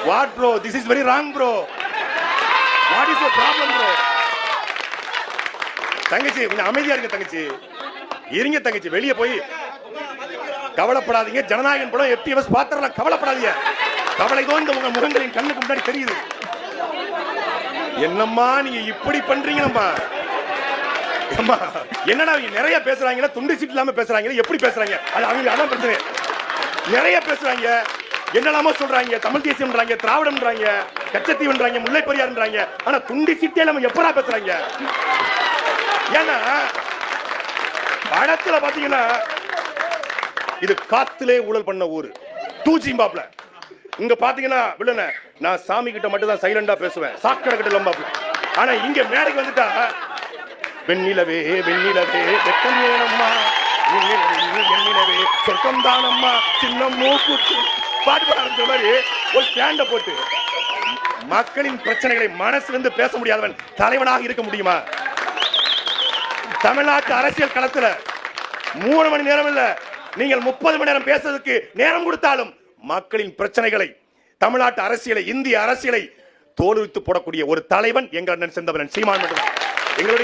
What bro? This is very wrong bro. What is your problem bro? தங்கச்சி கொஞ்சம் அமைதியா இருங்க தங்கச்சி. இருங்க தங்கச்சி, வெளியே போய் கவலைப்படாதீங்க. ஜனநாயகன் படம் FTVS பாத்திரலாம், கவலைப்படாதீங்க. கவலை தோய்ந்த உங்க முகங்களின் கண்ணுக்கு முன்னாடி தெரியுது. என்னம்மா நீங்க இப்படி பண்றீங்கம்மா? அம்மா என்னடா நிறைய பேசுறாங்க, துண்டு சீட் இல்லாம பேசுறாங்க, எப்படி பேசுறாங்க? அது அவங்க அதான் பிரச்சனை. நிறைய பேசுறாங்க, என்னெல்லாமோ சொல்றாங்க, தமிழ் தேசியம்ன்றாங்க, திராவிடம்ன்றாங்க, கச்சத்தீவுன்றாங்க, முல்லை பெரியார்ன்றாங்க. ஆனா துண்டு சீட்டே நம்ம எப்படா பேசுறாங்க? ஏன்னா படத்துல பாத்தீங்கன்னா இது காத்திலே ஊழல் பண்ண ஊரு 2 ஜிம்பாப்ல. இங்க பாத்தீங்கன்னா வில்லன நான் சாமி கிட்ட மட்டும் தான் சைலண்டா பேசுவேன், சாக்கடை கிட்ட லம்பாப்ல. ஆனா இங்க மேடைக்கு வந்துட்டா வெண்ணிலவே வெண்ணிலவே வெக்கம் வேணம்மா, வெண்ணிலவே சொர்க்கம் தானம்மா, சின்ன மூக்குத்து பாட்டு பாட ஆரம்பிச்ச மாதிரி ஒரு ஸ்டாண்ட போட்டு மக்களின் பிரச்சனைகளை மனசிலிருந்து பேச முடியாதவன் தலைவனாக இருக்க முடியுமா? தமிழ்நாட்டு அரசியல் களத்துல 3 மணி நேரம் இல்ல, நீங்கள் 30 மணி நேரம் பேசுறதுக்கு நேரம் கொடுத்தாலும் மக்களின் பிரச்சனைகளை, தமிழ்நாட்டு அரசியலை, இந்திய அரசியலை தோலுரித்து போடக்கூடிய ஒரு தலைவன் எங்கள் அண்ணன் செந்தமிழன் சீமான் மட்டும். எங்களுடைய